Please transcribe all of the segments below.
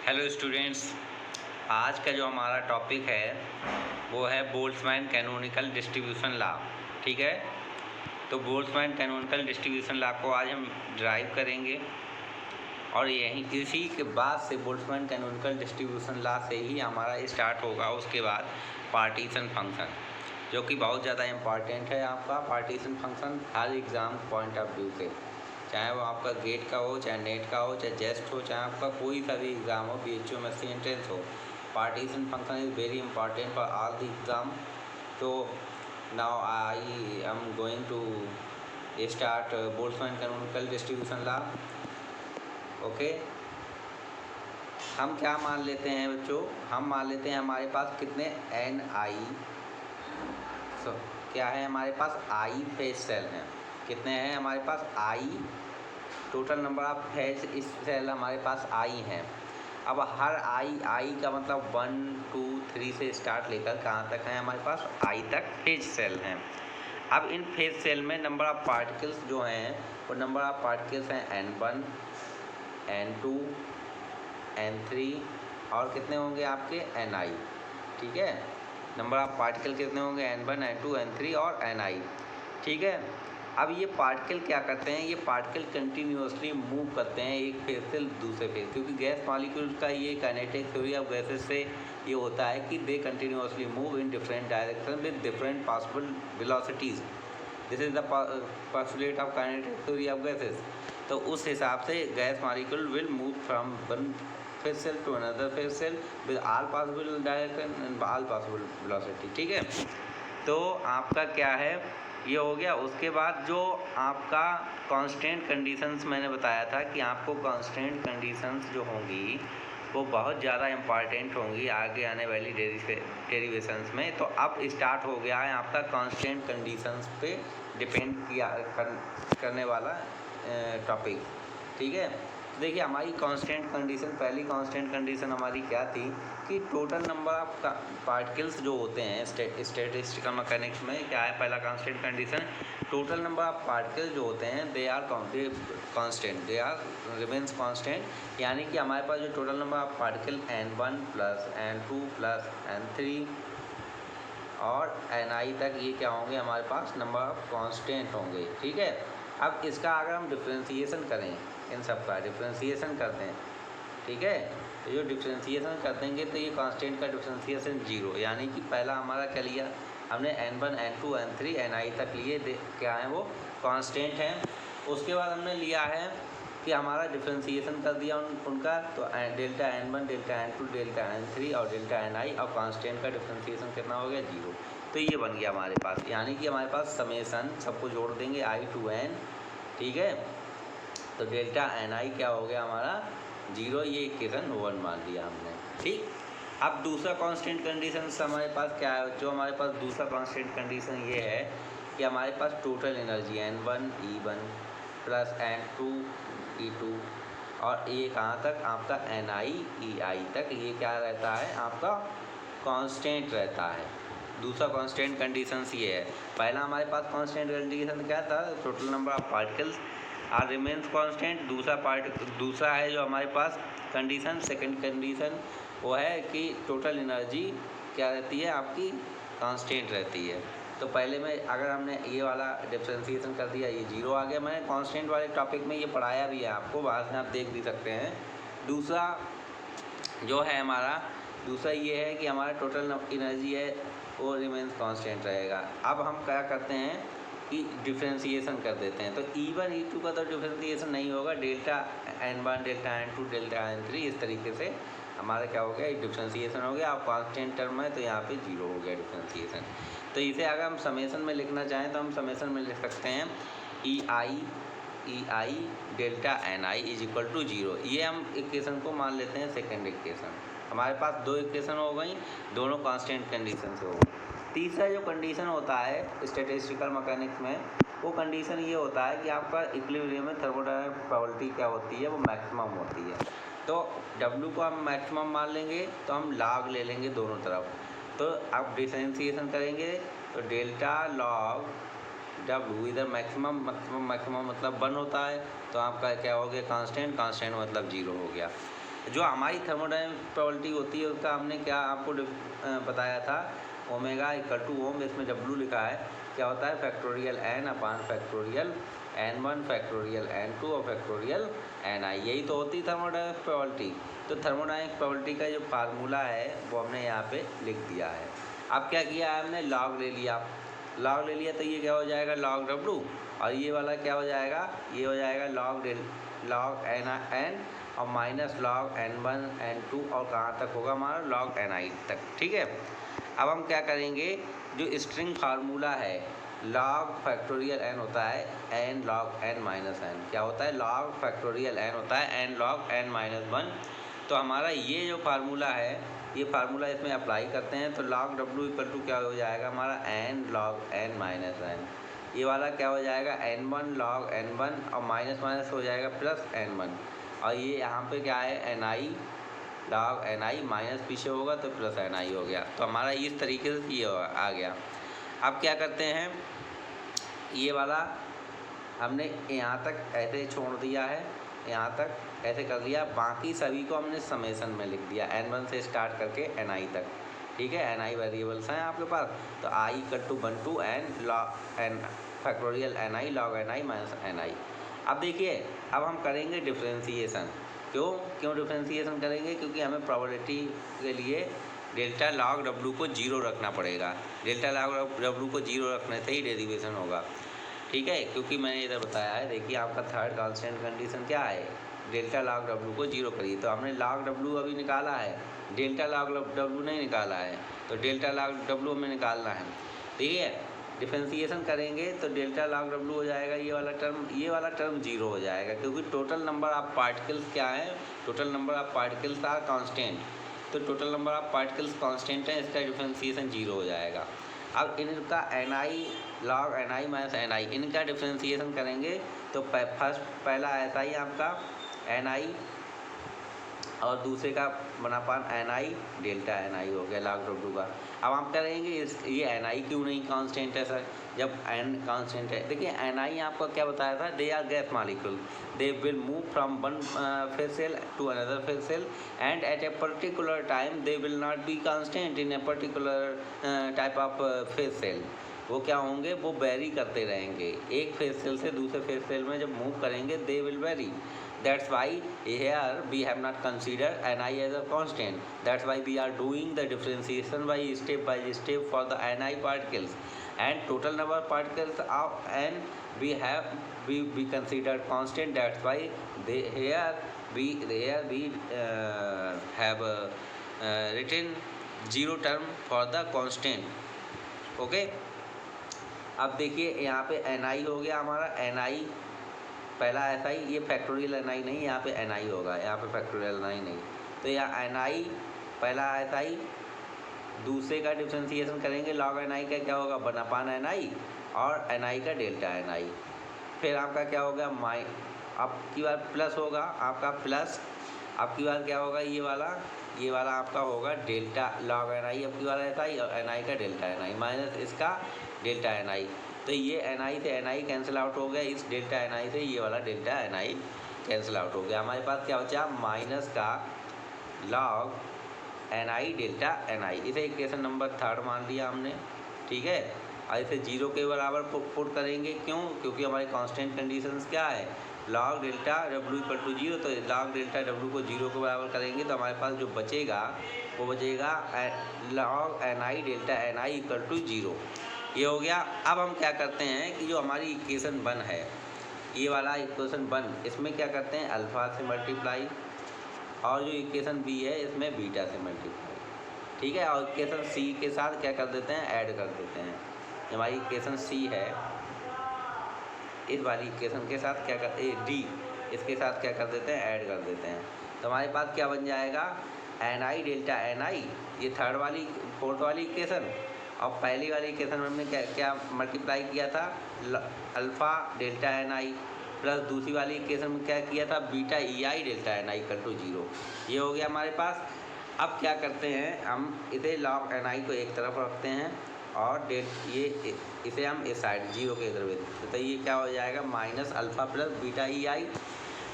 Hello students, आज का जो हमारा टॉपिक है वो है बोल्ट्जमैन कैनोनिकल डिस्ट्रीब्यूशन लॉ। ठीक है, तो बोल्ट्जमैन कैनोनिकल डिस्ट्रीब्यूशन लॉ को आज हम ड्राइव करेंगे और यही इसी के बाद से बोल्ट्जमैन कैनोनिकल डिस्ट्रीब्यूशन लॉ से ही हमारा स्टार्ट होगा। उसके बाद पार्टीशन फंक्शन, जो कि बहुत ज़्यादा इम्पॉर्टेंट है आपका partition function her exam point of view से, चाहे वो आपका गेट का हो, चाहे नेट का हो, चाहे जेस्ट हो, चाहे आपका कोई सा भी एग्ज़ाम हो, BHU MSc एंट्रेंस हो, partition function is very important for all the exam. तो now I am going to start Boltzmann canonical distribution law. Okay, हम क्या मान लेते हैं बच्चों, हम मान लेते हैं हमारे पास कितने Ni, क्या है हमारे पास I फेज सेल हैं। कितने हैं हमारे पास I, total number of phase इस सेल हमारे पास I हैं। अब हर I का मतलब 1 2 3 से स्टार्ट लेकर कहाँ तक है हमारे पास I तक फेज सेल हैं। अब इन फेज सेल में नंबर ऑफ पार्टिकल्स जो हैं वो नंबर ऑफ पार्टिकल्स हैं N1 N2 N3 और कितने होंगे आपके Ni। ठीक है, नंबर ऑफ पार्टिकल कितने होंगे N1 N2 N3 और Ni। ठीक है, अब ये पार्टिकल क्या करते हैं, ये पार्टिकल कंटिन्यूसली मूव करते हैं एक फेज से दूसरे फेज, क्योंकि गैस मॉलिक्यूल का ये काइनेटिक थ्योरी ऑफ गैसेस से ये होता है कि they continuously move in different direction with different possible velocities. This is the postulate of kinetic theory of gases. तो उस हिसाब से gas molecule will move from one phase cell to another phase cell with all possible direction and all possible velocity. ठीक है, तो आपका क्या है ये हो गया। उसके बाद जो आपका कांस्टेंट कंडीशंस मैंने बताया था कि आपको कांस्टेंट कंडीशंस जो होंगी वो बहुत ज़्यादा इम्पॉर्टेंट होंगी आगे आने वाली डेरिवेशंस में। तो अब स्टार्ट हो गया है आपका कांस्टेंट कंडीशंस पे डिपेंड करने वाला टॉपिक। ठीक है, तो देखिए हमारी कांस्टेंट कंडीशन, पहली कांस्टेंट कंडीशन हमारी क्या थी कि टोटल नंबर ऑफ पार्टिकल्स जो होते हैं स्टैटिस्टिकल मैकेनिक्स में क्या है, पहला constant condition total number of particles जो होते हैं they are constant, they are remains constant. यानी कि हमारे पास जो total number of particle N1 plus N2 plus N3 और Ni तक ये क्या होंगे हमारे पास नंबर ऑफ कांस्टेंट होंगे। ठीक है, अब इसका अगर हम डिफ्रेंसिएशन करें, इन सब का डिफ्रेंसिएशन करते हैं, ठीक है, तो जो डिफ्रेंसिएशन कर देंगे तो ये कांस्टेंट का डिफ्रेंसिएशन 0, यानी कि पहला हमारा क्या लिया हमने N1 N2 N3 Ni तक लिए, क्या है वो कांस्टेंट हैं। उसके बाद हमने लिया है कि हमारा डिफ्रेंसिएशन कर दिया उनका, तो delta N1 delta N2 delta N3 और डेल्टा Ni और कांस्टेंट का डिफ्रेंसिएशन कितना हो गया 0। तो ये बन गया हमारे पास, यानी कि हमारे पास समेसन सबको जोड़ देंगे I to N। ठीक है, तो डेल्टा Ni क्या हो गया हमारा 0, ये इक्वेशन 1 मान लिया हमने। ठीक, अब दूसरा कांस्टेंट कंडीशन हमारे पास क्या है, जो हमारे पास दूसरा कांस्टेंट कंडीशन ये है कि हमारे पास total energy N1 E1 plus N2 E2 और ये कहाँ तक आपका Ni Ei तक ये क्या रहता है आपका कांस्टेंट रहता है। दूसरा कांस्टेंट कंडीशंस ये है, पहला हमारे पास कांस्टेंट कंडीशन क्या था, total number of particles are remains constant. दूसरा है जो हमारे पास कंडीशन, सेकंड कंडीशन वो है कि टोटल एनर्जी क्या रहती है आपकी कांस्टेंट रहती है। तो पहले में अगर हमने ये वाला डिफ्रेंसिएशन कर दिया, ये 0 आ गया। मैंने कांस्टेंट वाले टॉपिक में ये पढ़ाया भी है आपको, बाद में आप देख भी सकते हैं। दूसरा जो है हमारा, दूसरा ये है कि हमारा टोटल एनर्जी है वो रिमेन्स कांस्टेंट रहेगा। अब हम क्या करते हैं कि डिफ्रेंसिएशन कर देते हैं, तो E1 E2 का तो डिफ्रेंसिएशन नहीं होगा, delta N1 delta N2 delta N3 इस तरीके से हमारा क्या हो गया डिफ्रेंसिएशन हो गया। अब कांस्टेंट टर्म है तो यहाँ पे 0 हो गया डिफ्रेंसिएशन। तो इसे अगर हम समेसन में लिखना चाहें तो हम समेसन में लिख सकते हैं EI delta Ni is equal to 0। ये हम इक्वेशन को मान लेते हैं सेकेंड इक्वेशन। हमारे पास 2 इक्वेशन हो गई, दोनों कांस्टेंट कंडीशन से हो गई। तीसरा जो कंडीशन होता है स्टैटिस्टिकल मैकेनिक्स में, वो कंडीशन ये होता है कि आपका इक्विलिब्रियम में थर्मोडायनामिक प्रोबेबिलिटी क्या होती है, वो मैक्सिमम होती है। तो W को हम मैक्सिमम मान लेंगे तो हम लॉग ले लेंगे दोनों तरफ। तो आप डिफरेंशिएशन करेंगे तो डेल्टा लॉग W इधर मैक्सिमम मतलब 1 होता है, तो आपका क्या हो गया कांस्टेंट मतलब 0 हो गया। जो हमारी थर्मोडायनेमिक प्रॉपर्टी होती है उसका हमने क्या आपको बताया था, ओमेगा इक्वल टू ओम, इसमें डब्लू लिखा है, क्या होता है फैक्टोरियल एन अपान फैक्टोरियल n1 फैक्टोरियल n2 और फैक्टोरियल ni, यही तो होती है थर्मोडायनेमिक प्रॉपर्टी। तो थर्मोडायनेमिक प्रॉपर्टी का जो फार्मूला है वो हमने यहाँ पे लिख दिया है। अब क्या किया है हमने, log ले लिया, log ले लिया तो ये क्या हो जाएगा log w, और ये वाला क्या हो जाएगा, ये हो जाएगा log n और माइनस log n1 n2 और कहाँ तक होगा हमारा log ni तक। ठीक है, अब हम क्या करेंगे, जो स्ट्रिंग फार्मूला है log फैक्टोरियल n होता है n log n minus n, क्या होता है log फैक्टोरियल n होता है n log n माइनस 1। तो हमारा ये जो फार्मूला है, ये फार्मूला इसमें अप्लाई करते हैं तो log w इक्वल टू क्या हो जाएगा हमारा n log n minus n, ये वाला क्या हो जाएगा n1 log n1 और माइनस माइनस हो जाएगा प्लस n1, और ये यहाँ पे क्या है ni log ni, माइनस पीछे होगा तो प्लस ni हो गया। तो हमारा इस तरीके से ये आ गया। अब क्या करते हैं, ये वाला हमने यहाँ तक ऐसे छोड़ दिया है, यहाँ तक ऐसे कर लिया, बाकी सभी को हमने समेसन में लिख दिया n1 से स्टार्ट करके ni तक। ठीक है, ni वेरिएबल्स हैं आपके पास, तो i equal to 1 to n log n factorial ni log ni minus ni। अब देखिए, अब हम करेंगे डिफ्रेंसीसन। क्यों डिफ्रेंसीसन करेंगे, क्योंकि हमें प्रोबेबिलिटी के लिए डेल्टा log w को 0 रखना पड़ेगा, डेल्टा log w को 0 रखने से ही डेरिवेशन होगा। ठीक है, क्योंकि मैंने इधर बताया है, देखिए आपका थर्ड कांस्टेंट कंडीशन क्या है, डेल्टा log w को 0 करिए, तो हमने log w अभी निकाला है, डेल्टा log w नहीं निकाला है, तो डेल्टा log w हमें निकालना है। ठीक है, डिफ्रेंसीसन करेंगे तो डेल्टा log w हो जाएगा, ये वाला टर्म 0 हो जाएगा, क्योंकि टोटल नंबर ऑफ पार्टिकल्स क्या है, total number of particles are constant, तो total number of particles constant है, इसका डिफ्रेंसीसन 0 हो जाएगा। अब इनका ni log ni minus ni, इनका डिफ्रेंसीसन करेंगे तो फर्स्ट पहला ऐसा ही आपका ni और दूसरे का बनापान ni डेल्टा ni हो गया log w का। अब हम करेंगे ये ni क्यों नहीं कांस्टेंट है सर, जब n कांस्टेंट है। देखिए ni आपका क्या बताया था, they are gas molecule, they will move from one phase cell to another phase cell and at a particular time they will not be constant in a particular type of phase cell. वो क्या होंगे, वो very करते रहेंगे, एक phase cell से दूसरे phase cell में जब मूव करेंगे दे will very. That's why here we have not considered ni as a constant. That's why we are doing the differentiation by step for the ni particles, and total number of particles of n we considered constant. That's why here we have written 0 term for the constant. Okay. अब देखिए यहाँ पे ni हो गया हमारा, ni पहला ऐसा ही, ये फैक्टोरियल ni नहीं, यहाँ पे ni होगा, यहाँ पे फैक्टोरियल ni नहीं, तो यहाँ ni पहला ऐसा ही, दूसरे का डिफ्रेंसीसन करेंगे log ni का क्या होगा 1/ni और ni का डेल्टा ni, फिर आपका क्या होगा अब की बार प्लस होगा आपका प्लस, अब की बार क्या होगा ये वाला आपका होगा डेल्टा log ni, अब की बार ऐसा ही ni का डेल्टा ni माइनस इसका डेल्टा ni, तो ये ni से ni कैंसिल आउट हो गया, इस डेल्टा ni से ये वाला डेल्टा ni कैंसिल आउट हो गया। हमारे पास क्या बचा, माइनस का log ni डेल्टा ni, इसे इक्वेशन नंबर 3 मान लिया हमने। ठीक है, और इसे 0 के बराबर पुट करेंगे, क्योंकि हमारी कांस्टेंट कंडीशंस क्या है, log delta w equal to 0, तो log डेल्टा w को 0 के बराबर करेंगे तो हमारे पास जो बचेगा वो बचेगा log ni delta ni equal to 0, ये हो गया। अब हम क्या करते हैं कि जो हमारी इक्वेशन 1 है, ये वाला इक्वेशन 1, इसमें क्या करते हैं अल्फ़ा से मल्टीप्लाई, और जो इक्वेशन बी है इसमें बीटा से मल्टीप्लाई। ठीक है, और इक्वेशन सी के साथ क्या कर देते हैं, ऐड कर देते हैं। हमारी इक्वेशन सी है, इस वाली इक्वेशन के साथ क्या करते हैं डी, इसके साथ क्या कर देते हैं ऐड कर देते हैं, तो हमारे पास क्या बन जाएगा ni डेल्टा ni, ये फोर्थ वाली इक्वेशन, और पहली वाली इक्वेशन में हमने क्या मल्टीप्लाई किया था अल्फ़ा डेल्टा ni, प्लस दूसरी वाली इक्वेशन में क्या किया था beta ei delta ni equal to 0, ये हो गया हमारे पास। अब क्या करते हैं हम इसे log ni को एक तरफ रखते हैं और इसे हम इस साइड 0 के इधर, तो ये क्या हो जाएगा minus alpha plus beta ei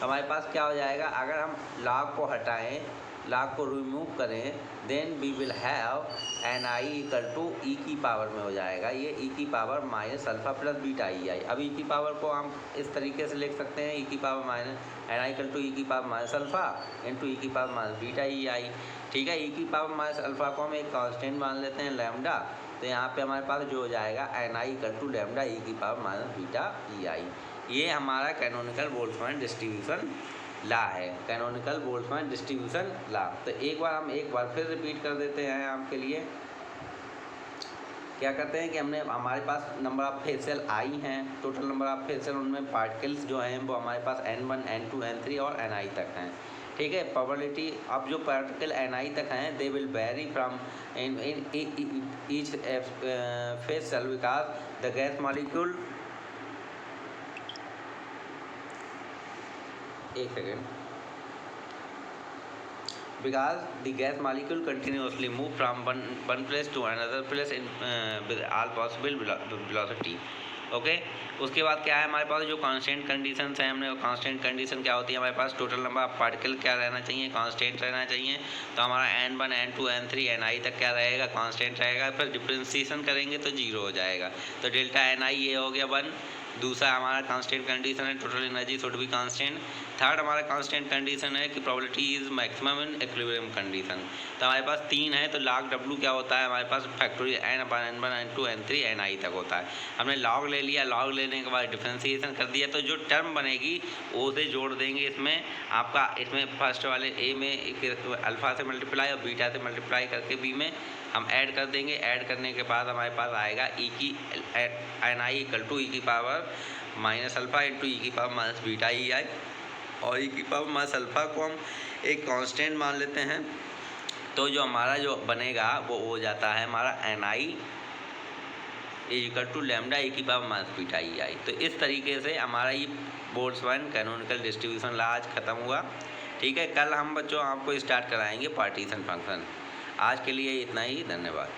हमारे पास क्या हो जाएगा, अगर हम लॉग को हटाएं, लॉग को रिमूव करें, then we will have N I equal to E की पावर में हो जाएगा ये ई की power minus alpha plus beta E I. अब ई की पावर को हम इस तरीके से लिख सकते हैं, ई की power minus N I equal to E की power minus alpha into E की power minus beta E I. ठीक है, ई की पावर माइनस अल्फ़ा को हम एक कांस्टेंट मान लेते हैं लैम्डा, तो यहाँ पे हमारे पास जो हो जाएगा N I equal to lambda E की power minus beta E I. ये हमारा कैनोनिकल बोल्ट्जमैन डिस्ट्रीब्यूशन ला है, कैनोनिकल बोल्ट्जमैन डिस्ट्रीब्यूशन ला। तो एक बार फिर रिपीट कर देते हैं आपके लिए। क्या करते हैं कि हमने हमारे पास नंबर ऑफ फेज सेल आई हैं, total number of phase cell, उनमें पार्टिकल्स जो हैं वो हमारे पास N1 N2 N3 और Ni तक हैं। ठीक है, प्रोबेबिलिटी अब जो पार्टिकल Ni तक हैं they will vary from in each phase cell because the gas molecule, एक second, because the gas molecule continuously move from one place to another place in with all possible velocity। Okay, उसके बाद क्या है हमारे पास जो constant conditions हैं, हमने कांस्टेंट कंडीशन क्या होती है हमारे पास, टोटल नंबर ऑफ पार्टिकल क्या रहना चाहिए, कांस्टेंट रहना चाहिए। तो हमारा N1 N2 N3 Ni तक क्या रहेगा, कांस्टेंट रहेगा। फिर डिफ्रेंसिएशन करेंगे तो 0 हो जाएगा, तो डेल्टा Ni ये हो गया 1। दूसरा हमारा कांस्टेंट कंडीशन है total energy should be constant. Third हमारा कांस्टेंट कंडीशन है कि probability is maximum in equilibrium condition. तो हमारे पास 3 है, तो log W क्या होता है हमारे पास, factorial N1 N2 N3 Ni तक होता है। हमने log ले लिया, log लेने के बाद डिफ्रेंसिएशन कर दिया, तो जो टर्म बनेगी O से जोड़ देंगे इसमें आपका, इसमें फर्स्ट वाले A में अल्फ़ा से मल्टीप्लाई और बीटा से मल्टीप्लाई करके B में हम ऐड कर देंगे। ऐड करने के बाद हमारे पास आएगा ई की Ni इक्वल टू ई की power minus alpha into E की पावर माइनस बीटा ई आई, और ई की पावर माइनस अल्फ़ा को हम एक कांस्टेंट मान लेते हैं। तो जो हमारा जो बनेगा वो हो जाता है हमारा Ni equal to lambda E की पावर माइनस बीटा ई आई। तो इस तरीके से हमारा ये बोल्ट्जमैन कैनोनिकल डिस्ट्रीब्यूशन लॉ आज ख़त्म हुआ। ठीक है, कल हम बच्चों आपको स्टार्ट कराएंगे पार्टीशन फंक्शन। आज के लिए इतना ही, धन्यवाद।